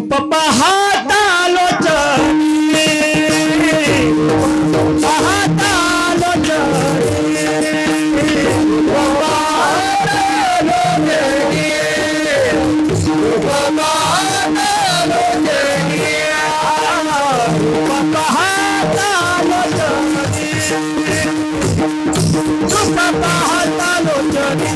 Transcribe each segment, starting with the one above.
पाहतालो चढी पाहतालो चढी पाहतालो चढी पाहतालो चढी पाहतालो चढी पाहतालो चढी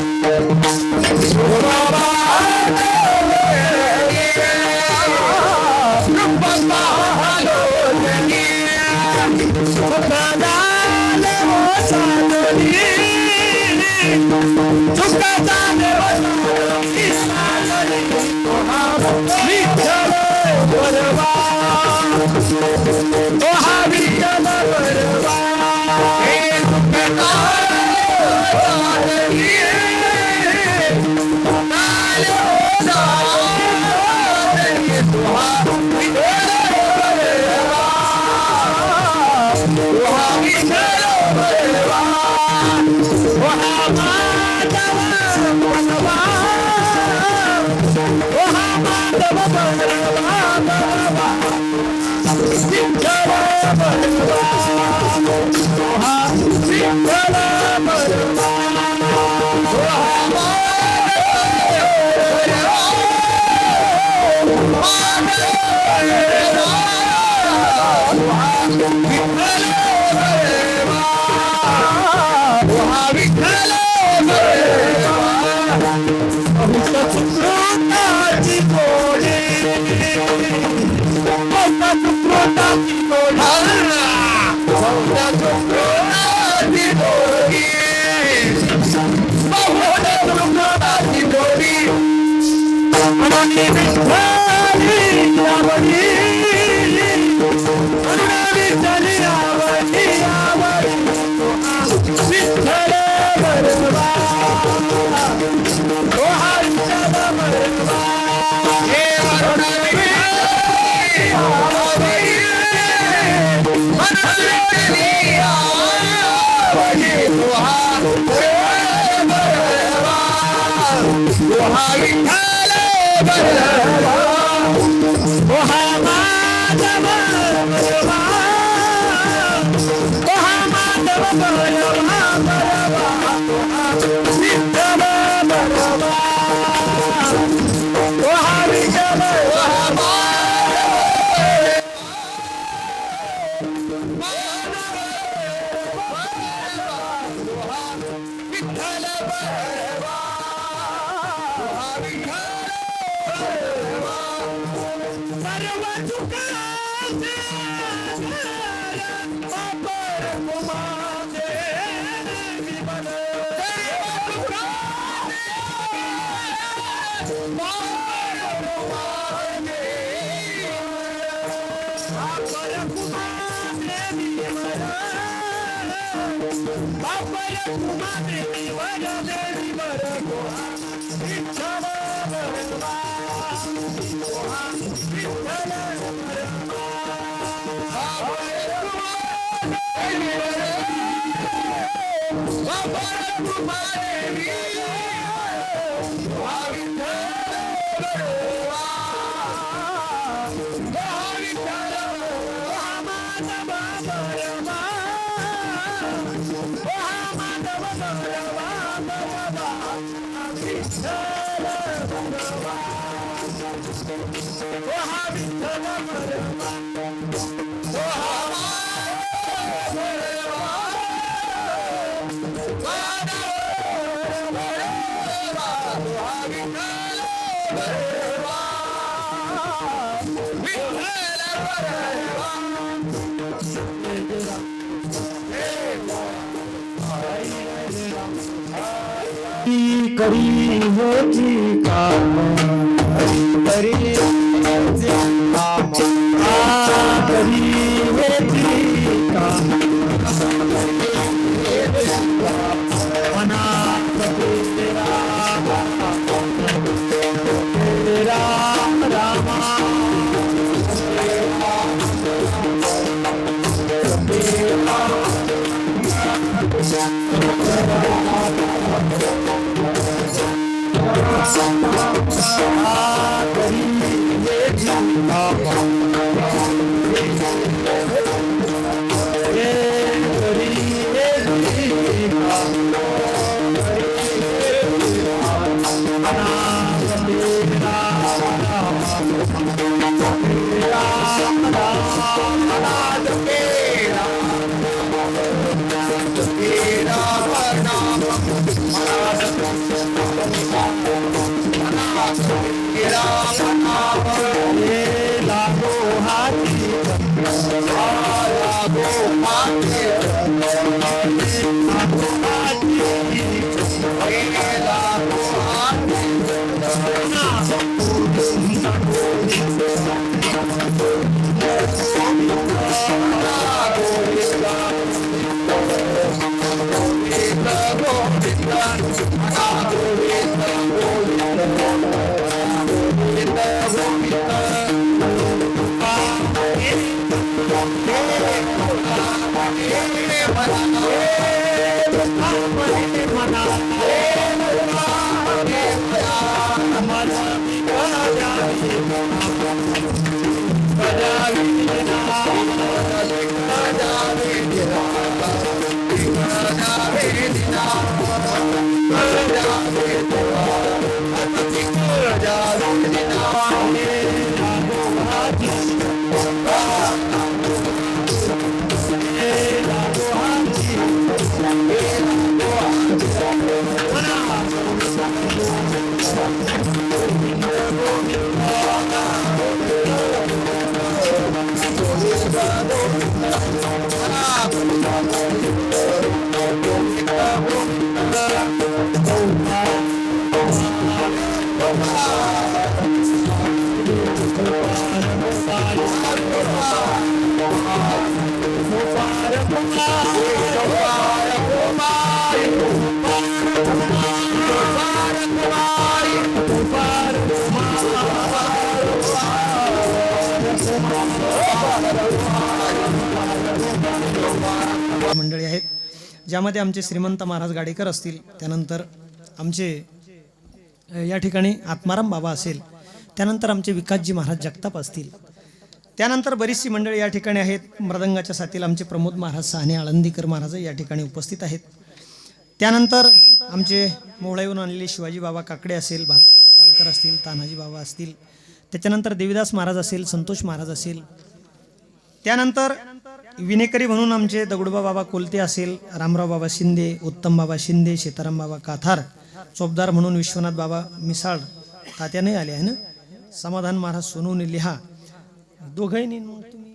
करी होती काम करी होती काम करी होती काम मना तेरा राम रामा करी मंडळी आहेत ज्यामध्ये आमचे श्रीमंत महाराज गाडेकर असतील, त्यानंतर आमचे या ठिकाणी आत्माराम बाबा असेल, त्यानंतर आमचे विकासजी महाराज जगताप असतील, त्यानंतर बरीचशी मंडळी या ठिकाणी आहेत. मृदंगाच्या साथीला आमचे प्रमोद महाराज साहने आळंदीकर महाराज या ठिकाणी उपस्थित आहेत. त्यानंतर आमचे मोहळाहून आणलेले शिवाजी बाबा काकडे असेल, भागवतदादा पालकर असतील, तानाजी बाबा असतील, त्याच्यानंतर देवीदास महाराज असेल, संतोष महाराज असेल, त्यानंतर विनेकरी म्हणून आमचे दगडूबा बाबा कोलते असेल, रामराव बाबा शिंदे, उत्तम बाबा शिंदे, सीताराम बाबा काथार, चोपदार म्हणून विश्वनाथ बाबा मिसाळ तात्या नाही आले आहे ना, समाधान महाराज सोनवणे लिहा दोघंही नाही, मग तुम्ही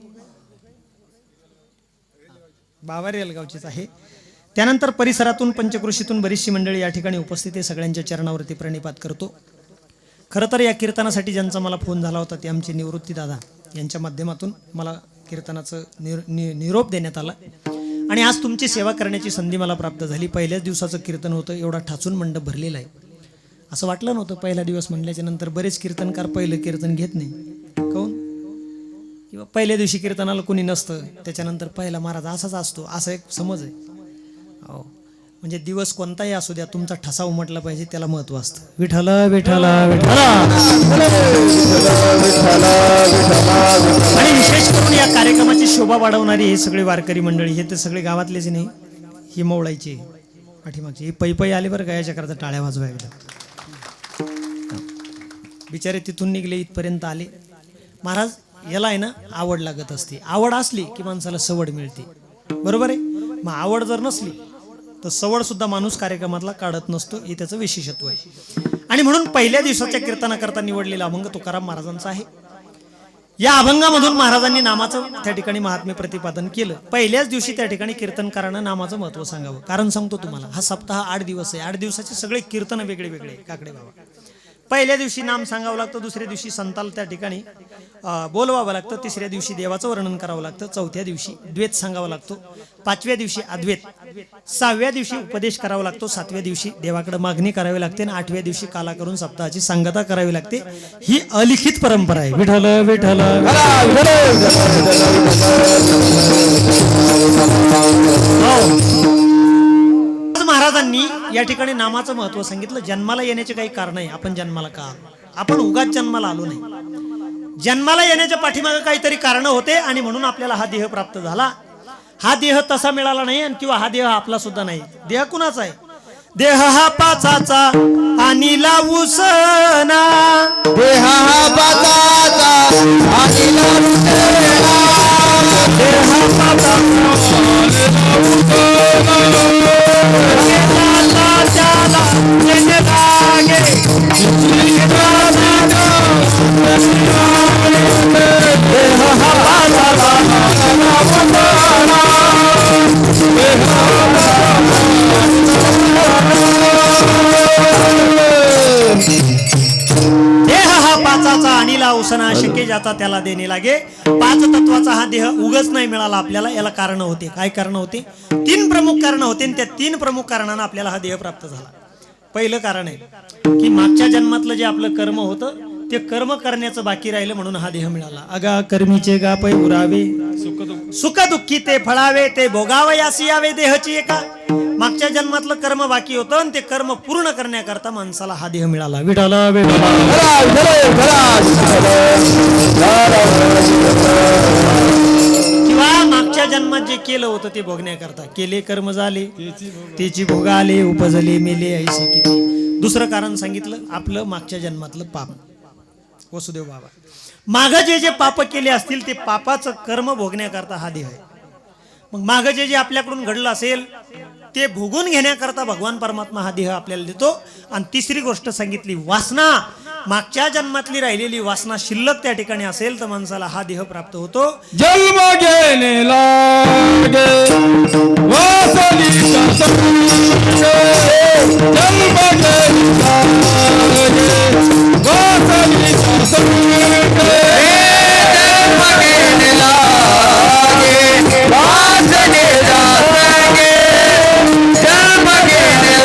बावारी अलगावचेच आहे. त्यानंतर परिसरातून पंचकृषीतून बरीचशी मंडळी या ठिकाणी उपस्थित आहे. सगळ्यांच्या चरणावरती प्रणिपात करतो. खरं तर या कीर्तनासाठी ज्यांचा मला फोन झाला होता ते आमचे निवृत्ती दादा यांच्या माध्यमातून मला कीर्तनाचं निरोप देण्यात आला आणि आज तुमची सेवा करण्याची संधी मला प्राप्त झाली. पहिल्याच दिवसाचं कीर्तन होतं, एवढा ठाचून मंडप भरलेला आहे. असं वाटलं नव्हतं पहिला दिवस म्हणल्याच्या नंतर बरेच कीर्तनकार पहिलं कीर्तन घेत नाही, काऊन किंवा पहिल्या दिवशी कीर्तनाला कोणी नसतं, त्याच्यानंतर पहिला महाराज असाच असतो, असा एक समज आहे. हो, म्हणजे दिवस कोणताही असू द्या, तुमचा ठसा उमटला पाहिजे, त्याला महत्व असतं. विठ्ठल विठ्ठल विठ्ठल. आणि विशेष करून या कार्यक्रमाची शोभा वाढवणारी हे सगळे वारकरी मंडळी, हे तर सगळे गावातलेच नाही, ही मवळायची पाठीमागची, ही पै आले बरं का, याच्या करता टाळ्या वाजवा एकदा. बिचारे तिथून निघले, इथपर्यंत आले. महाराज याला आहे ना आवड लागत असते, आवड असली की माणसाला सवड मिळते, बरोबर आहे. मग आवड जर नसली तर सवड सुद्धा माणूस कार्यक्रमातला काढत नसतो, हे त्याचं विशेषत्व आहे. आणि म्हणून पहिल्या दिवसाच्या कीर्तनाकरता निवडलेला अभंग तुकाराम महाराजांचा आहे. या अभंगामधून महाराजांनी नामाचं त्या ठिकाणी महात्म्य प्रतिपादन केलं. पहिल्याच दिवशी त्या ठिकाणी कीर्तनकारानं नामाचं महत्व सांगावं. कारण सांगतो तुम्हाला, हा सप्ताह 8 दिवस आहे, 8 दिवसाचे सगळे कीर्तन वेगळे वेगळे काकडे बाबा. पहिल्या दिवशी नाम सांगावं लागतं, दुसऱ्या दिवशी संताल त्या ठिकाणी बोलवावं लागतं, तिसऱ्या दिवशी देवाचं वर्णन करावं लागतं, चौथ्या दिवशी द्वैत सांगावा लागतो, 5व्या दिवशी अद्वैत, 6व्या दिवशी उपदेश करावा लागतो, 7व्या दिवशी देवाकडे मागणी करावी लागते आणि 8व्या दिवशी काला करून सप्ताहाची सांगता करावी लागते. ही अलिखित परंपरा आहे. विठ्ठल विठ्ठल. महाराजांनी या ठिकाणी नामाचं महत्व सांगितलं. जन्माला येण्याचे काही कारण आहे. आपण जन्माला का आलो? आपण उगाच जन्माला आलो नाही. जन्माला येण्याच्या पाठीमागे काहीतरी कारण होते आणि म्हणून आपल्याला हा देह प्राप्त झाला. हा देह तसा मिळाला नाही आणि किंवा हा देह आपला सुद्धा नाही. देह कुणाचा आहे? देह हा पाचाचा आणि लावूसना. देह हा पाचाचा आणि लावूसना. देह हा पाचाचा देह हा पाचाचा आणि लावसना शक्य ज्याचा त्याला देणे लागे. पाच तत्वाचा हा देह उगच नाही मिळाला आपल्याला. याला कारण होते. काय कारण होते? 3 प्रमुख कारण होते आणि त्या 3 प्रमुख कारणांना आपल्याला हा देह प्राप्त झाला. पहिलं कारण आहे की मागच्या जन्मातलं जे आपलं कर्म होतं ते कर्म करण्याचं बाकी राहिलं म्हणून हा देह मिळाला. अगा कर्मीचे गा पै उरावे सुख दुःखी ते फळावे ते भोगावयासी यावे देहची एका. मागच्या जन्मातलं कर्म बाकी होतं आणि ते कर्म पूर्ण करण्याकरता माणसाला हा देह मिळाला. विठाला किंवा मागच्या जन्मात जे केलं होतं ते भोगण्याकरता. केले कर्म झाले त्याची भोग आले उपजले मेले ऐसे किती. दुसरं कारण सांगितलं आपलं मागच्या जन्मातलं पाप. वसुदेव बाबा माग जे पाप केले असतील ते पापाचं कर्म भोगण्याकरता हा देह आहे. मग माग जे आपल्याकडून घडलं असेल ते भोगून घेण्याकरता भगवान परमात्मा हा देह आपल्याला देतो. आणि तिसरी गोष्ट सांगितली वासना. मागच्या जन्मातली राहिलेली वासना शिल्लक त्या ठिकाणी असेल तर माणसाला हा देह प्राप्त होतो. जन्म घेणे लागे वासनीचा संग. जन्म घेणे लागे वासनीचा संग. जन्म घेणे लागे वासनीचा संग. जन्म घेणे लागे वासनीचा संग.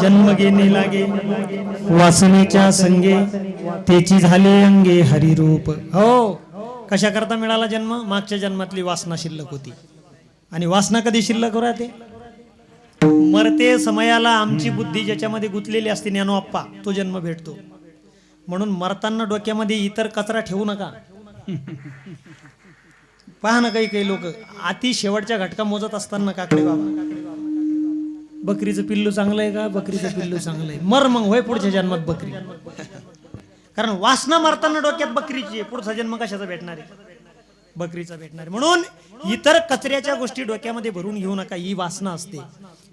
जन्म घेणे लागे वासनेच्या संगे त्याची झाले अंगे हरिरूप. हो कशा करता मिळाला जन्म? मागच्या जन्मातली वासना शिल्लक होती. आणि वासना कधी शिल्लक राहते? मरते समयाला आमची बुद्धी ज्याच्यामध्ये गुंतलेली असते ज्ञानोअप्पा तो जन्म भेटतो. म्हणून मरताना डोक्यामध्ये इतर कचरा ठेवू नका. पहा ना काही लोक अति शेवटच्या घटका मोजत असताना काकडे बाबा बकरीचं पिल्लू चांगलं आहे का? बकरीचं पिल्लू चांगलं आहे. मर मग होय पुढच्या जन्मात बकरी. कारण वासना मारताना डोक्यात बकरीची आहे. पुढचा जन्म कशाचा भेटणार आहे? बकरीचा भेटणार. म्हणून इतर कचऱ्याच्या गोष्टी डोक्यामध्ये भरून घेऊ नका. ही वासना असते.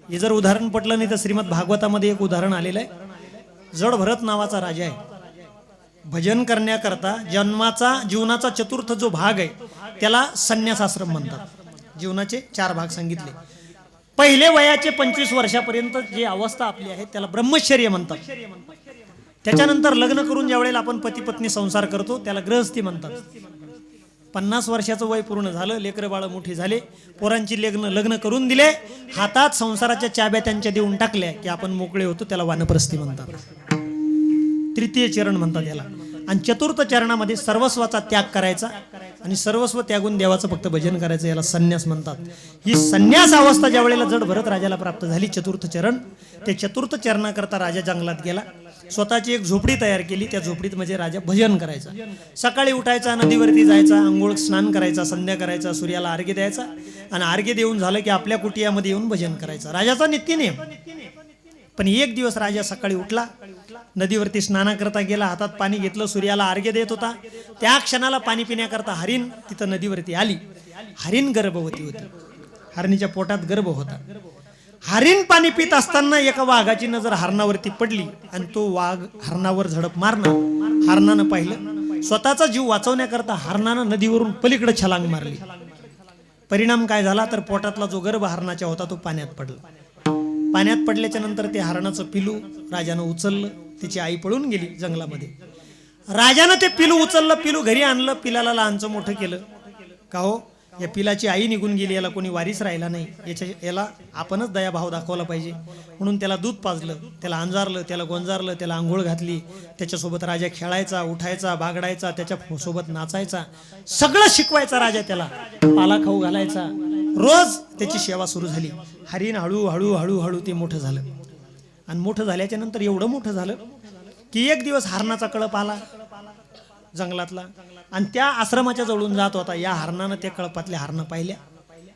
हे जर उदाहरण पटलं नाही तर श्रीमद भागवतामध्ये एक उदाहरण आलेलं आहे. जड भरत नावाचा राजा आहे. भजन करण्याकरता जीवनाचा चतुर्थ जो भाग आहे त्याला संन्यासाश्रम म्हणतात. जीवनाचे 4 भाग सांगितले. पहिले वयाचे 25 वर्षापर्यंत जी अवस्था आपली आहे त्याला ब्रह्मचर्य म्हणतात. त्याच्यानंतर लग्न करून ज्या वेळेला आपण पती पत्नी संसार करतो त्याला गृहस्थी म्हणतात. 50 वर्षाचं वय पूर्ण झालं, लेकरं बाळ मोठी झाले, पोरांची लग्न करून दिले, हातात संसाराच्या चाब्या त्यांच्या देऊन टाकल्या की आपण मोकळे होतो, त्याला वानप्रस्थी म्हणतात. तृतीय चरण म्हणतात याला. आणि चतुर्थ चरणामध्ये सर्वस्वाचा त्याग करायचा आणि सर्वस्व त्यागून देवाचं फक्त भजन करायचं, याला संन्यास म्हणतात. ही संन्यास अवस्था ज्या वेळेला जड भरत राजाला प्राप्त झाली, चतुर्थ चरण, ते चतुर्थ चरणाकरता राजा जंगलात गेला. स्वतःची एक झोपडी तयार केली. त्या झोपडीत म्हणजे राजा भजन करायचा. सकाळी उठायचा, नदीवरती जायचा, आंघोळ स्नान करायचा, संध्या करायचा, सूर्याला अर्घ्य द्यायचा आणि अर्घ्य देऊन झालं की आपल्या कुटियामध्ये येऊन भजन करायचं. राजाचा नित्य नियम. पण एक दिवस राजा सकाळी उठला नदीवरती स्नानाकरता गेला, हातात पाणी घेतलं, सूर्याला अर्घ्य देत होता. त्या क्षणाला पाणी पिण्याकरता हरिण तिथं नदीवरती आली. हरिण गर्भवती होती, हरणीच्या पोटात गर्भ होता. हरिण पाणी पित असताना एका वाघाची नजर हरणावरती पडली आणि तो वाघ हरणावर झडप मारणार. हरणानं पाहिलं, स्वतःचा जीव वाचवण्याकरता हरणानं नदीवरून पलीकडे छलांग मारली. परिणाम काय झाला तर पोटातला जो गर्भ हरणाच्या होता तो पाण्यात पडला. पाण्यात पडल्याच्या नंतर ते हरणाचं पिलू राजानं उचललं. तिची आई पळून गेली जंगलामध्ये. राजानं ते पिलू उचललं, पिलू घरी आणलं, पिलाला लहानचं मोठं केलं. का हो, या पिलाची आई निघून गेली, याला कोणी वारीस राहिला नाही, याला आपणच दयाभाव दाखवला पाहिजे म्हणून त्याला दूध पाजलं, त्याला अंजारलं, त्याला गोंजारलं, त्याला आंघोळ घातली. त्याच्यासोबत राजा खेळायचा, उठायचा, बागडायचा, त्याच्यासोबत नाचायचा, सगळं शिकवायचा राजा त्याला. पाला खाऊ घालायचा. रोज त्याची सेवा सुरू झाली. हरिण हळूहळू हळूहळू ते मोठं झालं. आणि मोठं झाल्याच्या नंतर एवढं मोठं झालं की एक दिवस हरणाचा कळप आला जंगलातला आणि त्या आश्रमाच्या जवळून जात होता. या हरणानं त्या कळपातल्या हरणं पाहिल्या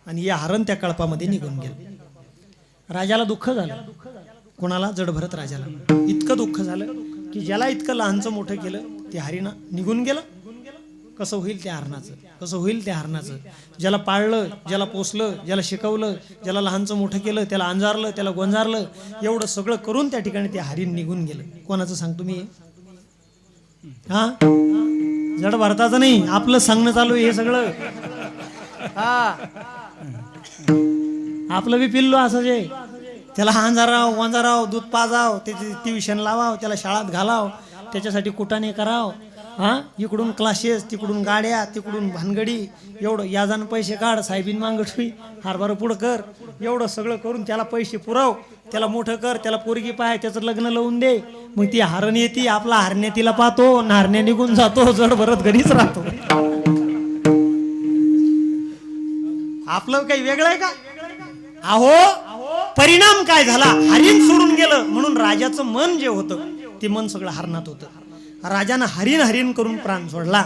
आणि या हरण त्या कळपामध्ये निघून गेलं. राजाला दुःख झालं. कोणाला? जडभरत राजाला. इतकं दुःख झालं की ज्याला इतकं लहानचं मोठं केलं ते हरिण निघून गेलं. कसं होईल त्या हरणाचं? कसं होईल त्या हरणाचं? ज्याला पाळलं, ज्याला पोसलं, ज्याला शिकवलं, ज्याला लहानचं मोठं केलं, त्याला अंजारलं, त्याला गोंजारलं, एवढं सगळं करून त्या ठिकाणी ते हरिण निघून गेलं. कोणाचं सांगतो मी? हा, जड भारताचं नाही, आपलं सांगणं चालू आहे हे सगळं. हा, आपलं बी पिल्लो असंच आहे. त्याला अंजाराव, गोंजाराव, दूध पाजाव, त्याची ट्युशन लावाव, त्याला शाळेत घालाव, त्याच्यासाठी कुटाणे कराव. हा, इकडून क्लासेस, तिकडून गाड्या, तिकडून भानगडी, एवढं याजान पैसे काढ, साहेबीन मागठवी, हारभार पुढं कर, एवढं सगळं करून त्याला पैसे पुरव, त्याला मोठं कर, त्याला पोरगी पाय, त्याचं लग्न लावून दे. मग ती हरण येते, आपला हरण्या तिला पाहतो, नारण्या निघून जातो, जड भरत घरीच राहतो. आपलं काही वेगळं आहे का? अहो, परिणाम काय झाला? हरिण सोडून गेलं म्हणून राजाचं मन जे होतं ते मन सगळं हरणात होतं. राजानं हरिण हरिण करून प्राण सोडला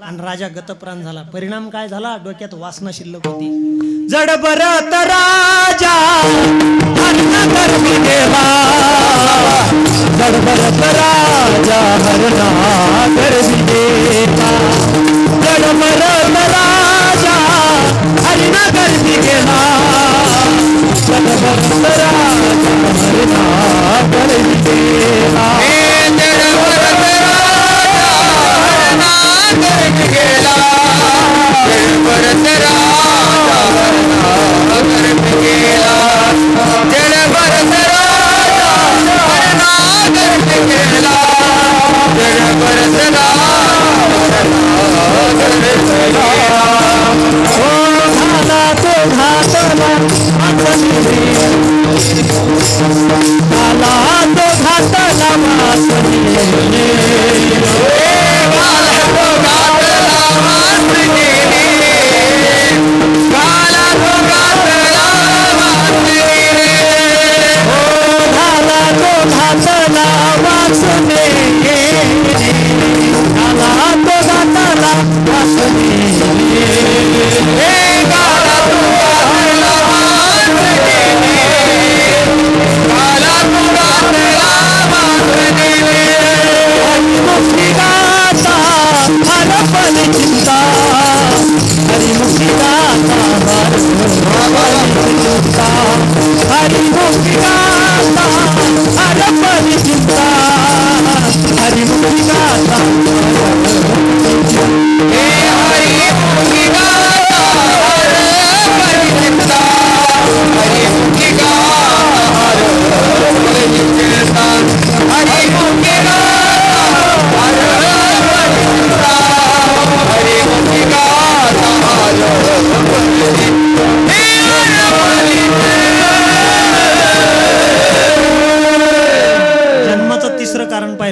आणि राजा गतप्राण झाला. परिणाम काय झाला? डोक्यात वासना शिल्लक होती. जडभरत राजा हरण गर्भी गेला, जडभरत राजा हरण गर्भी गेला, जडभरत राजा हरण गर्भी गेला, जडभरत राजा हरण गर्भी गेला.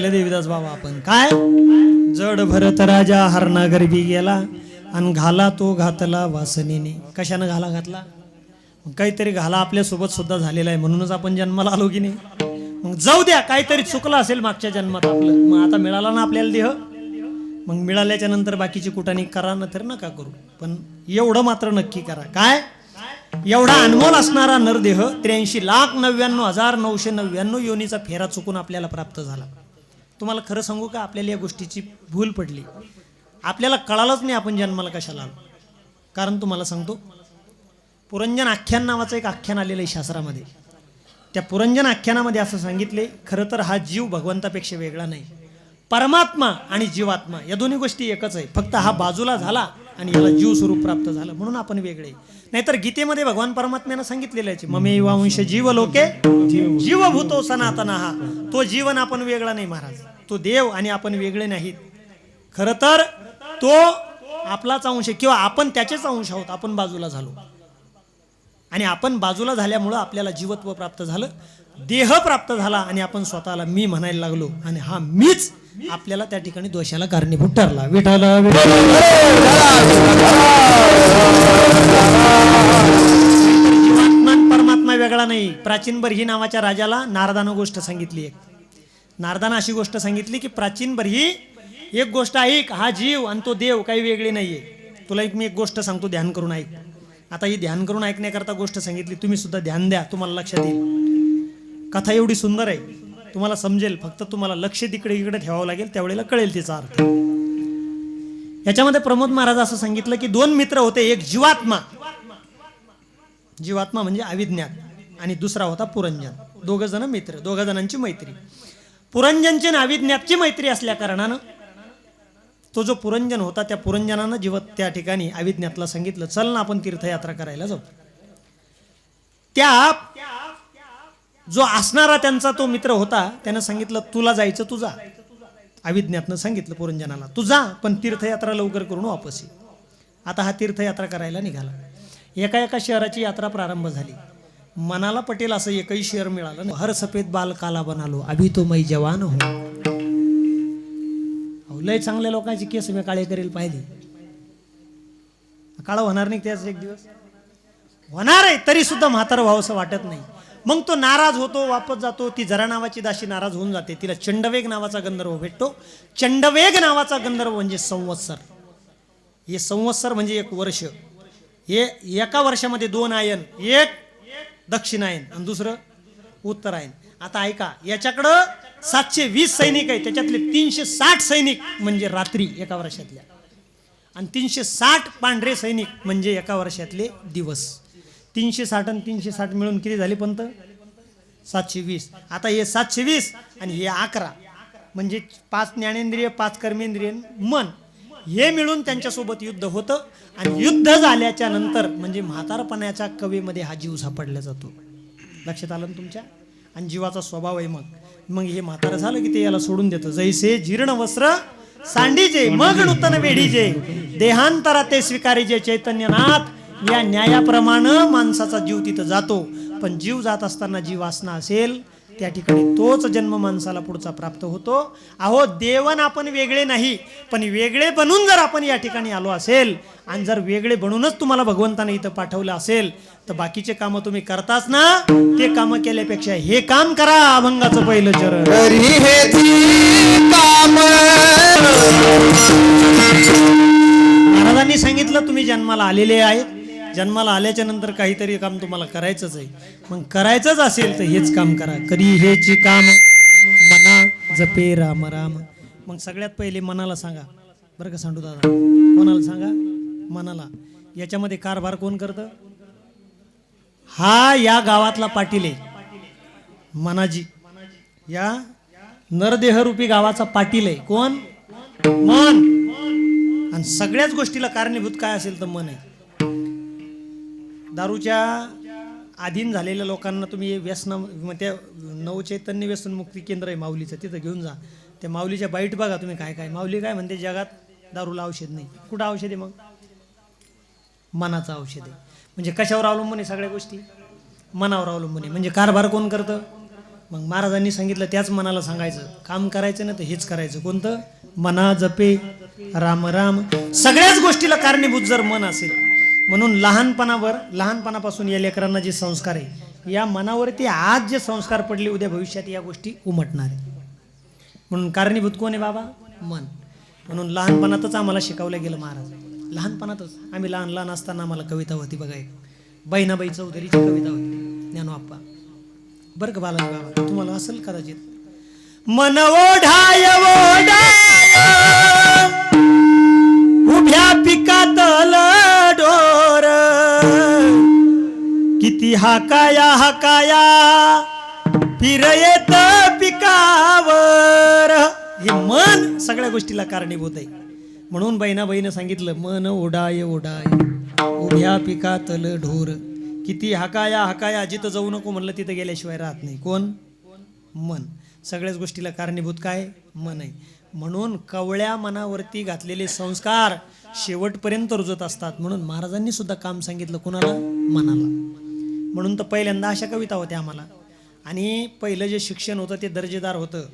देवीदास बाबा आपण काय? जड भरत राजा हरणा गर्भी गेला आणि घाला तो घातला वासनेने. कशानं घाला घातला? काहीतरी घाला आपल्या सोबत सुद्धा झालेला आहे म्हणूनच आपण जन्माला आलो की नाही. मग जाऊ द्या, काहीतरी चुकलं असेल मागच्या जन्मात आपलं, मग आता मिळाला ना आपल्याला देह, मग मिळाल्याच्या नंतर बाकीची कुटाणी करा ना तर नका करू, पण एवढं मात्र नक्की करा. काय? एवढा अनमोल असणारा नरदेह 83,99,999 योनीचा फेरा चुकून आपल्याला प्राप्त झाला. तुम्हाला खरं सांगू का, आपल्याला या गोष्टीची भूल पडली. आपल्याला कळालंच नाही आपण जन्माला कशाला आलो. कारण तुम्हाला सांगतो, पुरंजन आख्यान नावाचं एक आख्यान आलेलं आहे शास्त्रामध्ये. त्या पुरंजन आख्यानामध्ये असं सांगितले, खरं तर हा जीव भगवंतापेक्षा वेगळा नाही. परमात्मा आणि जीवात्मा या दोन्ही गोष्टी एकच आहे, फक्त हा बाजूला झाला आणि याला जीव स्वरूप प्राप्त झालं म्हणून आपण वेगळे. नाहीतर गीतेमध्ये भगवान परमात्म्यानं सांगितलेलं आहे, ममेवांश जीव लोके जीवभूतो सनातन. हा तो जीवन आपण वेगळा नाही महाराज, तो देव आणि आपण वेगळे नाहीत. खरं तर तो आपलाच अंश आहे किंवा आपण त्याचेच अंश आहोत. आपण बाजूला झालो आणि आपण बाजूला झाल्यामुळं आपल्याला जीवत्व प्राप्त झालं, देह प्राप्त झाला आणि आपण स्वतःला मी म्हणायला लागलो आणि हा मीच आपल्याला त्या ठिकाणी दोषाला कारणीभूत ठरला. विठ्ठल जीवात्मा परमात्मा वेगळा नाही. प्राचीन बर्ही नावाच्या राजाला नारदानं गोष्ट सांगितली. एक नारदानं अशी गोष्ट सांगितली की प्राचीन बर्ही एक गोष्ट ऐक, हा जीव आणि तो देव काही वेगळे नाहीये. तुला मी एक गोष्ट सांगतो, ध्यान करून ऐक. आता ही ध्यान करून ऐकण्याकरता गोष्ट सांगितली, तुम्ही सुद्धा ध्यान द्या, तुम्हाला लक्षात येईल. कथा एवढी सुंदर आहे, तुम्हाला समजेल. फक्त तुम्हाला लक्ष तिकडे इकडे ठेवावं लागेल, त्यावेळेला कळेल तिचा अर्थ. याच्यामध्ये प्रमोद महाराज असं सांगितलं की दोन मित्र होते, एक जीवात्मा, जीवात्मा म्हणजे अविज्ञात, आणि दुसरा होता पुरंजन. दोघं जण मित्र, दोघा जणांची मैत्री. पुरंजनची आणि अविज्ञातची मैत्री असल्या कारणानं तो जो पुरंजन होता, त्या पुरंजनानं त्या ठिकाणी अविज्ञातला सांगितलं, चल ना आपण तीर्थयात्रा करायला जाऊ. त्या जो असणारा त्यांचा तो मित्र होता, त्यानं सांगितलं तुला जायचं तू जा. अविज्ञातनं सांगितलं पुरंजनाला, तू जा पण तीर्थयात्रा लवकर करून वापस ये. आता हा तीर्थयात्रा करायला निघाला. एका शहराची यात्रा प्रारंभ झाली. मनाला पटेल असं एकही शहर मिळालं नाही. हर सफेद बाल काला बनालो, अभि तो मै जवान हो. लय चांगल्या लोकांची केस मी काळे करेल पाहिली. काळं होणार नाही त्याच एक दिवस होणार आहे, तरी सुद्धा म्हातारं व्हावं असं वाटत नाही. मग तो नाराज होतो, वापस जातो. ती जरा नावाची दाशी नाराज होऊन जाते. तिला चंडवेग नावाचा गंधर्व भेटतो. चंडवेग नावाचा गंधर्व म्हणजे संवत्सर. हे संवत्सर म्हणजे एक वर्ष. हे एका वर्षामध्ये 2 आयन, एक दक्षिणायन आणि दुसरं उत्तरायण. आता ऐका, याच्याकडं 720 सैनिक आहेत, त्याच्यातले 360 सैनिक म्हणजे रात्री एका वर्षातल्या, आणि 360 पांढरे सैनिक म्हणजे एका वर्षातले दिवस. 360 आणि 360 मिळून किती झाले पंत? 720. आता हे 720 आणि हे 11 म्हणजे 5 ज्ञानेंद्रिय, 5 कर्मेंद्रिय, मन, हे मिळून त्यांच्यासोबत युद्ध होतं. आणि युद्ध झाल्याच्या नंतर म्हणजे म्हातारपणाच्या कवेमध्ये हा जीव सापडला जातो. लक्षात आलं ना तुमच्या? आणि जीवाचा स्वभाव आहे मग हे म्हातारं झालं की ते याला सोडून देतं. जैसे जीर्ण वस्त्र सांडीजे, मग नूतन वेढीजे, देहांतरा ते स्वीकारीजे चैतन्यनाथ. या न्यायाप्रमाणे माणसाचा जीव तिथं जातो. पण जीव जात असताना जी वासना असेल त्या ठिकाणी तोच जन्म माणसाला पुढचा प्राप्त होतो. अहो देवन आपण वेगळे नाही, पण वेगळे बनून जर आपण या ठिकाणी आलो असेल आणि जर वेगळे बनूनच तुम्हाला भगवंताने इथं पाठवलं असेल तर बाकीचे कामं तुम्ही करताच ना. ते कामं केल्यापेक्षा हे काम करा, अभंगाचं पहिलं चरण. महाराजांनी सांगितलं तुम्ही जन्माला आलेले आहेत, जन्माला आल्याच्या नंतर काहीतरी काम तुम्हाला करायचंच आहे. मग करायचंच असेल तर हेच काम करा. करी हेची काम मना जपे राम राम. मग सगळ्यात पहिले मनाला सांगा बरं का सांडू दादा, कोणाला सांगा? मनाला. याच्यामध्ये कारभार कोण करतं? हा या गावातला पाटील आहे मनाजी. या नरदेहरूपी गावाचा पाटील आहे कोण? मन. आणि सगळ्याच गोष्टीला कारणीभूत काय असेल तर मन आहे. दारूच्या अधीन झालेल्या लोकांना तुम्ही व्यसन, त्या नवचैतन्य व्यसन मुक्ती केंद्र आहे माऊलीचं, तिथं घेऊन जा. त्या माऊलीच्या बाईट बघा तुम्ही काय काय. माऊली काय म्हणते, जगात दारूला औषध नाही. कुठं औषध आहे? मग मनाचं औषध आहे. म्हणजे कशावर अवलंबून आहे सगळ्या गोष्टी? मनावर अवलंबून आहे. म्हणजे कारभार कोण करतं? मग महाराजांनी सांगितलं त्याच मनाला सांगायचं, काम करायचं ना तर हेच करायचं. कोणतं? मना जपे राम राम. सगळ्याच गोष्टीला कारणीभूत जर मन असेल. म्हणून लहानपणापासून या लेकरांना जे संस्कार आहे, या मनावरती आज जे संस्कार पडले उद्या भविष्यात या गोष्टी उमटणार आहे. म्हणून कारणीभूत कोण आहे बाबा? मन. म्हणून लहानपणातच आम्हाला शिकवलं गेलं महाराज. लहानपणातच आम्ही लहान असताना आम्हाला कविता होती बघा, एक बहिणाबाई चौधरीची कविता होती, ज्ञानोआप्पा. बरं का बालाजी बाबा, तुम्हाला असेल कदाचित. मन ओढाय ओढाय उभ्या पिकातल डोर, किती हाकाया हाकाया फिर येत पिकावर. हे मन सगळ्या गोष्टीला कारणीभूत आहे. म्हणून बहिणीनं सांगितलं मन ओढाय ओढाय उभ्या पिकातल ढोर, किती हाकाया हाकाया, जिथं जाऊ नको म्हणलं तिथं गेल्याशिवाय राहत नाही. कोण? मन. सगळ्याच गोष्टीला कारणीभूत काय? मन आहे. म्हणून कवळ्या मनावरती घातलेले संस्कार शेवटपर्यंत रुजत असतात. म्हणून महाराजांनी सुद्धा काम सांगितलं कोणाला? मनाला. म्हणून तर पहिल्यांदा अशा कविता होत्या आम्हाला. आणि पहिलं जे शिक्षण होतं ते दर्जेदार होतं.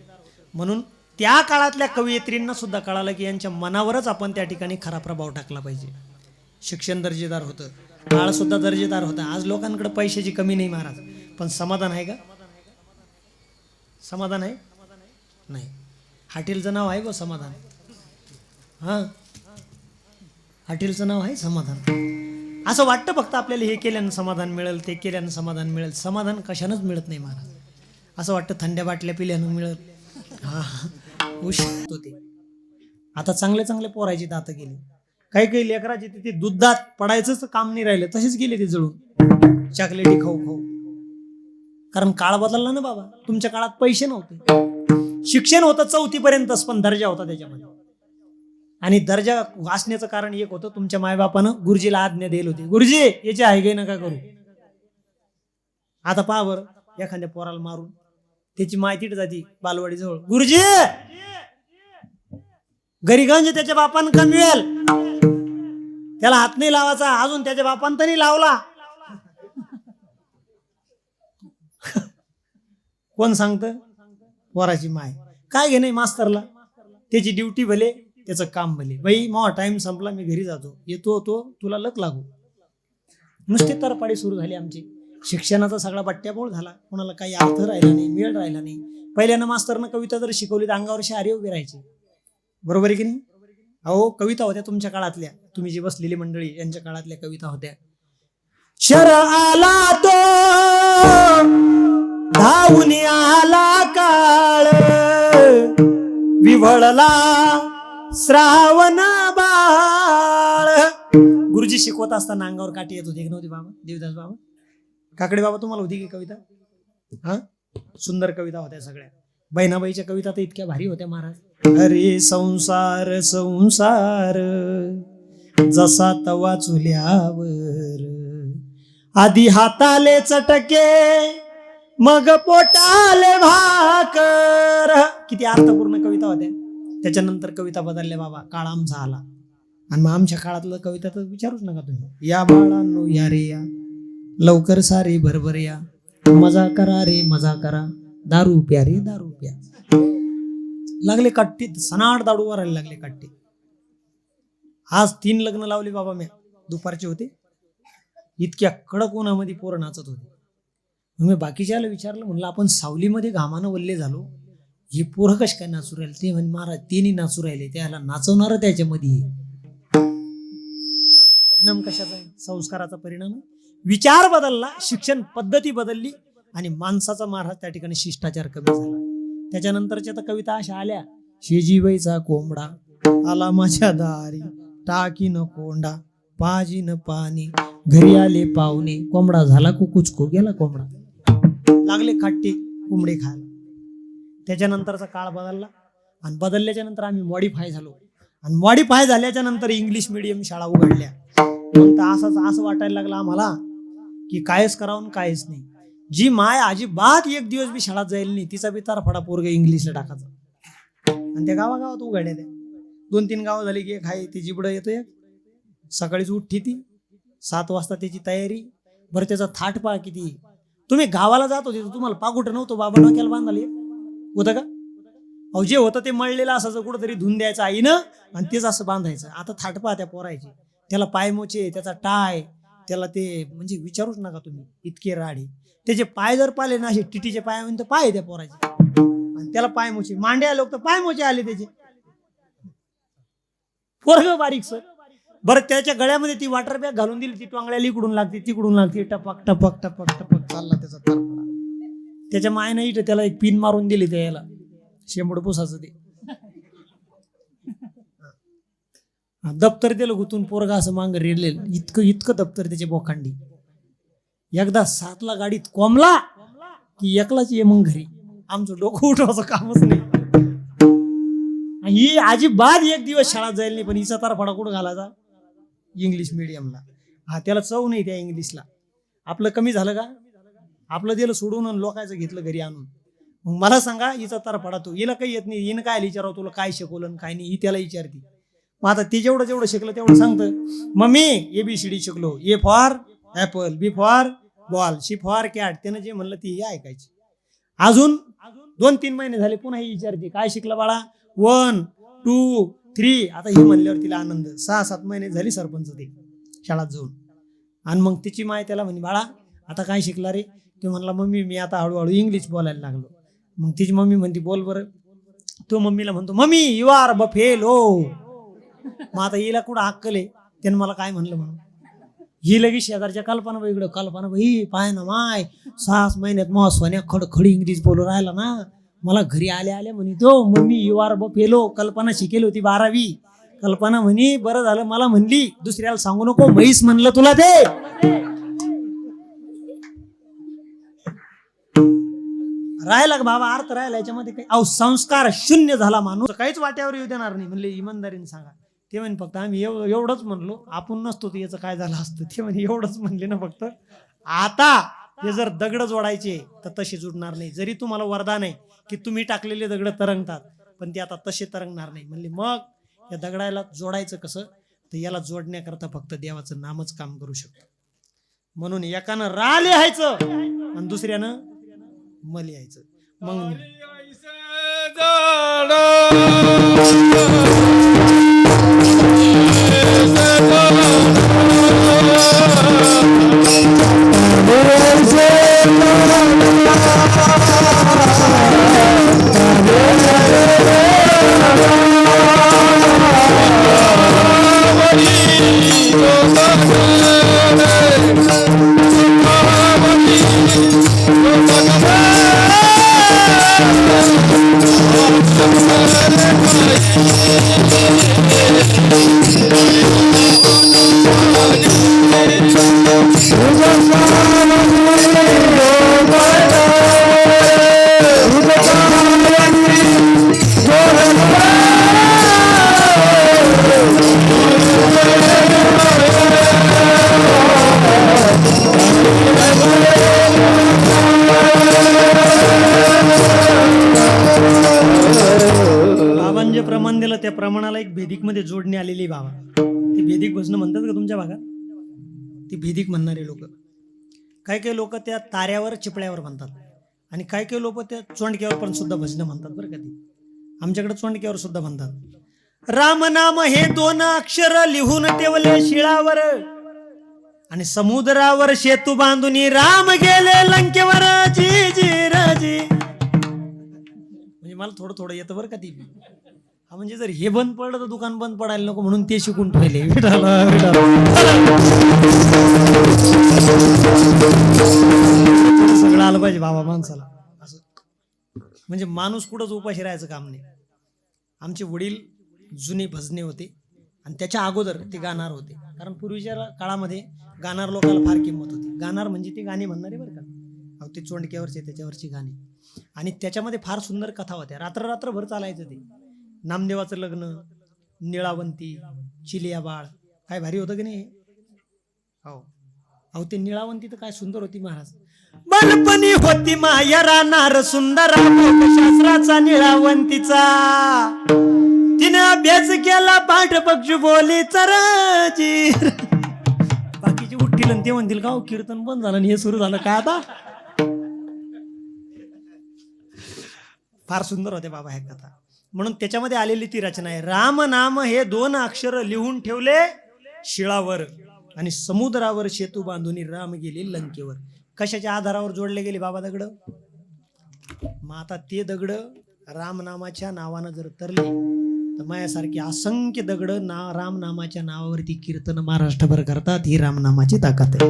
म्हणून त्या काळातल्या कवयित्रींना सुद्धा कळालं की यांच्या मनावरच आपण त्या ठिकाणी खरा प्रभाव टाकला पाहिजे. शिक्षण दर्जेदार होतं, काळ सुद्धा दर्जेदार होता. आज लोकांकडे पैशाची कमी नाही महाराज, पण समाधान आहे का? समाधान आहे? नाही. हॉटेलचं नाव आहे गो समाधान. हां, हॉटेलचं नाव आहे समाधान. असं वाटतं फक्त आपल्याला हे केल्यानं समाधान मिळेल, ते केल्यानं समाधान मिळेल. समाधान कशानंच मिळत नाही महाराज. असं वाटतं थंड्या बाटल्या पिल्यानं मिळेल. हा, उशीर होते. आता चांगले चांगले पोरायची दात गेली. काही काही लेकराचे तिथे दुधात पडायचंच काम नाही राहिलं, तसेच गेले ते जळून चॉकलेटी खाऊ खाऊ. कारण काळ बदलला ना बाबा. तुमच्या काळात पैसे नव्हते, शिक्षण होतं 4थी पर्यंतच, पण दर्जा होता त्याच्यामध्ये. आणि दर्जा वाचण्याचं कारण एक होतं, तुमच्या मायबापानं गुरुजीला आज्ञा दिली होती, गुरुजी याची हायगाई नका करू. आता पहा बरं, एखाद्या पोराला मारून त्याची माहिती जाती बालवाडी जवळ, गुरुजी गरीगंज त्याच्या बापानं कमवेल, त्याला हात नाही लावायचा. अजून त्याच्या बापान तर नाही लावला. कोण सांगतं? पोराची माय. काय घे नाही मास्तरला, त्याची ड्युटी भले, त्याचं काम भले. बाई मग टाइम संपला, मी घरी जातो, येतो तो तुला लक लागू. नुसती तरपाडी सुरू झाली आमची. शिक्षणाचा सगळा बट्ट्याबोळ झाला. कोणाला काही अर्थ राहिला नाही, मेळ राहिला नाही. पहिल्यानं मास्तरनं कविता जर शिकवली तर अंगावर शहारे उभे राहायचे. बरोबर आहे की नाही? अहो कविता होत्या तुमच्या काळातल्या, तुम्ही जी बसलेली मंडळी यांच्या काळातल्या कविता होत्या. शर आला तो धावून आला काळ, विव्हळला श्रावण बाळ. गुरुजी शिकवत असताना अंगावर काठी येत होती की नव्हती बाबा? देवदास बाबा, काकडे बाबा, तुम्हाला होती की कविता? हा, सुंदर कविता होत्या सगळ्या. बहिणाबाईच्या कविता तर इतक्या भारी होत्या महाराज. अरे संसार संसार जसा तवा चुल्यावर, आधी हाताले चटके मग पोटाले भाकर. किती अर्थपूर्ण कविता होत्या. त्याच्यानंतर कविता बदलल्या बाबा, काळ आमचा आला. आणि मग आमच्या काळातलं कविता तर विचारूच नका तुम्ही. या बाळांनो या रे या, लवकर सारे भरभर या, मजा करा रे मजा करा, दारू प्या रे दारू प्या. लागले काट्टी, सनाड दारू वरायला लागले काट्टी. आज 3 लग्न लावली बाबा मी, दुपारचे होते. इतक्या कडक उन्हामध्ये पोरं नाचत होते. मी बाकीच्याला विचारलं, म्हणलं आपण सावलीमध्ये घामानं वल्ले झालो, हे पोरं कश काय नाचू राहिले? ते म्हणे महाराज त्यांनी नाचू राहिले, त्याला नाचवणार त्याच्यामध्ये. परिणाम कशाचा आहे? संस्काराचा परिणाम. विचार बदलला, शिक्षण पद्धती बदलली, आणि माणसाचा महाराज त्या ठिकाणी शिष्टाचार कमी झाला. त्याच्यानंतरच्या तर कविता अशा आल्या, शेजीबाईचा कोंबडा आला माझ्या दारी, टाकीन कोंडा पाजीन पाणी, घरी आले पाहुणे, कोंबडा झाला कुकुचको गेला कोंबडा. लागले खाट्टी कोंबडे खायला. त्याच्यानंतरचा काळ बदलला, आणि बदलल्याच्या नंतर आम्ही मॉडिफाय झालो, आणि मॉडिफाय झाल्याच्या नंतर इंग्लिश मिडियम शाळा उघडल्या. मग असं वाटायला लागलं आम्हाला की कायच करावं कायच नाही. जी माय अजिबात एक दिवस बी शाळेत जाईल नाही, तिचा बी तारफडा पोरग इंग्लिशला टाकायचा. आणि त्या गावागावात उघडल्या त्या 2-3 गावं झाली की एक आहे ती जिबडं येतो. एक सकाळीच उठती ती 7 वाजता त्याची तयारी. बरं त्याचा थाट पहा किती. तुम्ही गावाला जात होते तर तुम्हाला पाकुठं नव्हतं बाबा डोक्याला बांधाले होतं का? अहो जे होतं ते मळलेलं असायचं, कुठंतरी धुवून द्यायचं आईनं, आणि तेच असं बांधायचं. आता थाट पहा त्या पोरायची, त्याला पायमोचे, त्याचा टाय, त्याला ते म्हणजे विचारूच नका तुम्ही, इतके राडे. त्याचे पाय जर पाहिले ना असे टिटीचे पाय म्हणून तर पाय त्या पोराचे, आणि त्याला पायमोचे. मांडे आले तर पायमोचे आले त्याचे. पोरग बारीक सर. बरं त्याच्या गळ्यामध्ये ती वॉटर बॅग घालून दिली, ती टोंगळ्याला इकडून लागते तिकडून लागते, टपक टपक टपक टपक चालला त्याचा तारपडा. त्याच्या मायनं इथं त्याला एक पिन मारून दिली त्या याला शेंबड पुसाचं ते. दप्तर दिलं गुतून पोरगा असं मांग रेलेल इतकं इतकं दप्तर त्याचे बोखांडी. एकदा 7ला गाडीत कोंबला की एकलाच ये मग घरी. आमचं डोकं उठवायचं कामच नाही. ही अजिबात एक दिवस शाळा जाईल नाही. पण हिचा तारफाडा कुठं घालायचा? इंग्लिश मिडियमला. हा त्याला चव नाही त्या इंग्लिशला. आपलं कमी झालं का? आपलं दिलं सोडून आणि लोकांचं घेतलं घरी आणून. मग मला सांगा हिचा तारफाडा तू. हिला काही येत नाही. हिनं काय विचारावं तुला काय शिकवलं काय नाही. ही त्याला विचारते. मग आता ते जेवढं शिकलं तेवढं सांगतं. मम्मी ABCD शिकलो. A for apple, B for ball, C for cat. त्यानं जे म्हणलं ती ऐकायची. अजून 2-3 महिने झाले पुन्हा ही विचारते काय शिकलं बाळा? 1, 2, 3. आता ही म्हणल्यावर तिला आनंद. 6-7 महिने झाली सरपंच ते शाळेत जाऊन. आणि मग तिची माय त्याला म्हणे बाळा आता काय शिकला रे? तो म्हणला मम्मी मी आता हळूहळू इंग्लिश बोलायला लागलो. मग तिची मम्मी म्हणते बोल बरं. तो मम्मीला म्हणतो मम्मी यू आर बफेलो. मग आता हिला कुठं अक्कल आहे? त्यानं मला काय म्हणलं म्हणून. ही लगेच शेजारच्या कल्पना इकडं कल्पना बाई पाय ना माय 6 महिन्यात मग सोन्या खडखडी इंग्लिश बोलू राहिला ना. मला घरी आले म्हणे तो मम्मी यू आर बफेलो. कल्पना शिकेल होती 12वी. कल्पना म्हणी बरं झालं मला म्हणली दुसऱ्याला सांगू नको म्हैस म्हणलं तुला ते. राहिला का बाबा अर्थ राहिला याच्यामध्ये काही? अहो संस्कार शून्य झाला माणूस. काहीच वाट्यावर येऊ देणार नाही म्हणले इमानदारीने सांगा. ते म्हणे फक्त आम्ही एवढंच म्हणलो आपण नसतो याचं काय झालं असतं. ते म्हणे एवढंच म्हणले ना फक्त. आता हे जर दगड जोडायचे तर तसे जुडणार नाही. जरी तुम्हाला वरदान आहे की तुम्ही टाकलेले दगड तरंगतात पण ते आता तसे तरंगणार नाही. म्हणले मग या दगडाला जोडायचं कसं? तर याला जोडण्याकरता फक्त देवाचं नामच काम करू शकतं. म्हणून एकानं रा लिहायचं आणि दुसऱ्यानं म लिहायचं. मग बाबांचे प्रमाण दिलं त्या प्रमाणाला एक भेदिक मध्ये जोडणी आलेली बाबा. ते भेदिक भजनं म्हणतात का तुमच्या भागात? ती भेदिक म्हणणारे लोक. काही लोक त्या ताऱ्यावर चिपळ्यावर म्हणतात आणि काही लोक त्या चोंडक्यावर पण सुद्धा भजनं म्हणतात बरं का. ती आमच्याकडे चोंडक्यावर सुद्धा म्हणतात. राम नाम हे 2 अक्षर लिहून ठेवले शिळावर आणि समुद्रावर सेतू बांधून राम गेले लंकेवर. जी जी राजी. म्हणजे मला थोडं येतं बरं का ती. हा म्हणजे जर हे बंद पडलं तर दुकान बंद पडायला नको म्हणून ते शिकून ठेवले. सगळं आलं पाहिजे बाबा माणसाला असं. म्हणजे माणूस कुठंच उपाशी राहायचं काम नाही. आमचे वडील जुने भजने होते आणि त्याच्या अगोदर ते गाणार होते. कारण पूर्वीच्या काळामध्ये गाणार लोकांना फार किंमत होती. गाणार म्हणजे ते गाणे म्हणणारे बरं का. अहो ते चोंडक्यावरचे त्याच्यावरची गाणी. आणि त्याच्यामध्ये फार सुंदर कथा होत्या. रात्रभर चालायचं ते. नामदेवाचं लग्न, निळावंती, चिलिया बाळ, काय भारी होतं की नाही. अहो ते निळावंती तर काय सुंदर होती महाराज. बालपणी होती माया राहणार सुंदरा शास्त्राचा निळावंतीचा. तिने अभ्यास केला पाठ पक्षी बोली चराची. बाकीचे उठतील आणि ते म्हणतील का कीर्तन बंद झालं आणि हे सुरू झालं काय आता. फार सुंदर होते बाबा ह्या कथा. म्हणून त्याच्यामध्ये आलेली ती रचना आहे. राम नाम हे 2 अक्षर लिहून ठेवले शिळावर आणि समुद्रावर सेतू बांधून राम गेले लंकेवर. कशाच्या आधारावर जोडले गेले बाबा दगड? मग आता ते दगड राम नामाच्या नावानं जर तरले तर माझ्यासारखी असंख्य दगड राम नामाच्या नावावरती कीर्तन महाराष्ट्रभर करतात. ही राम नामाची ताकद आहे.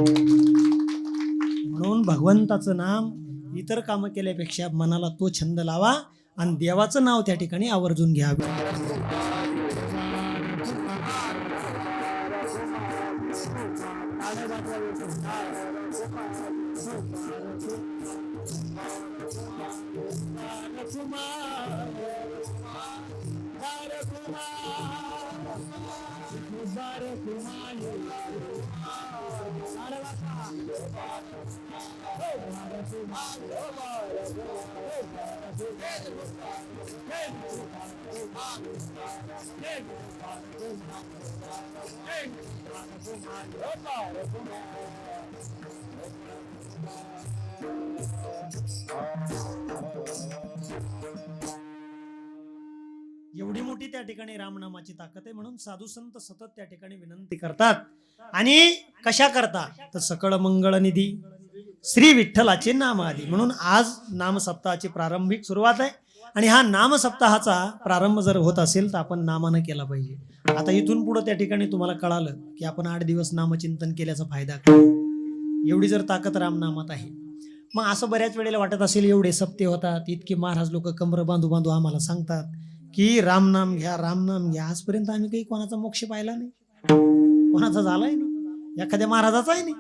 म्हणून भगवंताचं नाम इतर कामं केल्यापेक्षा मनाला तो छंद लावा आणि देवाचं नाव त्या ठिकाणी आवर्जून घ्यावे. एवढी मोठी त्या ठिकाणी रामनामाची ताकद आहे, म्हणून साधू संत सतत त्या ठिकाणी विनंती करतात. आणि कशा करता तर सकळ मंगळ निधी श्री विठ्ठलाचे नाम आधी. म्हणून आज नाम सप्ताहाची प्रारंभिक सुरुवात आहे. आणि हा नाम सप्ताहाचा प्रारंभ जर होत असेल तर आपण नामानं केला पाहिजे. आता इथून पुढे त्या ठिकाणी तुम्हाला कळालं की आपण 8 दिवस नामचिंतन केल्याचा फायदा काय. एवढी जर ताकद रामनामात आहे, मग असं बऱ्याच वेळेला वाटत असेल एवढे सप्ते होतात, इतके महाराज लोक कमर बांधू बांधू आम्हाला सांगतात की रामनाम घ्या, रामनाम घ्या. आजपर्यंत आम्ही काही कोणाचा मोक्ष पाहिला नाही, कोणाचा झालाय नाही, एखाद्या महाराजाचाही नाही.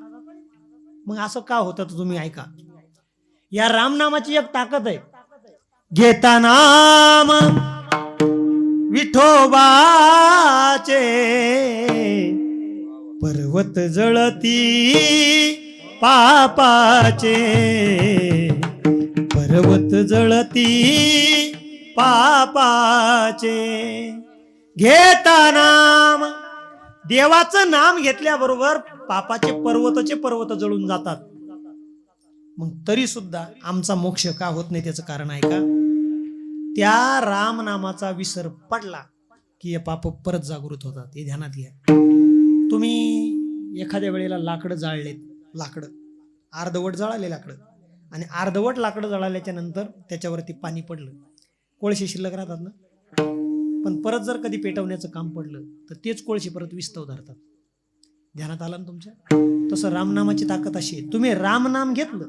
मग असं का होतं तर तुम्ही ऐका. या रामनामाची एक ताकद आहे. घेता नाम विठोबाचे पर्वत जळती पापाचे, पर्वत जळती पापाचे. घेता नाम, देवाचं नाम घेतल्याबरोबर पापाचे पर्वत जळून जातात. मग तरी सुद्धा आमचा मोक्ष का होत नाही त्याचं कारण आहे का, त्या रामनामाचा विसर पडला की हे पाप परत जागृत होतात. हे ध्यानात घ्या. तुम्ही एखाद्या वेळेला लाकडं जाळलेत, लाकडं अर्धवट जळाले लाकडं, आणि अर्धवट लाकडं जळाल्याच्या नंतर त्याच्यावरती पाणी पडलं, कोळशे शिल्लक राहतात ना. पण परत जर कधी पेटवण्याचं काम पडलं तर तेच कोळशे परत विस्तव धरतात. ध्यानात आलं ना तुमच्या. तसं रामनामाची ताकद अशी आहे. तुम्ही रामनाम घेतलं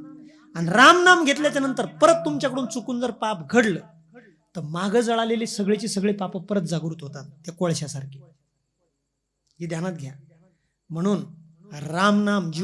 आणि रामनाम घेतल्याच्या नंतर परत तुमच्याकडून चुकून जर पाप घडलं तर मागं जळालेले सगळेचे सगळे पाप परत जागृत होतात, त्या कोळशासारखे. हे ध्यानात घ्या. म्हणून रामनाम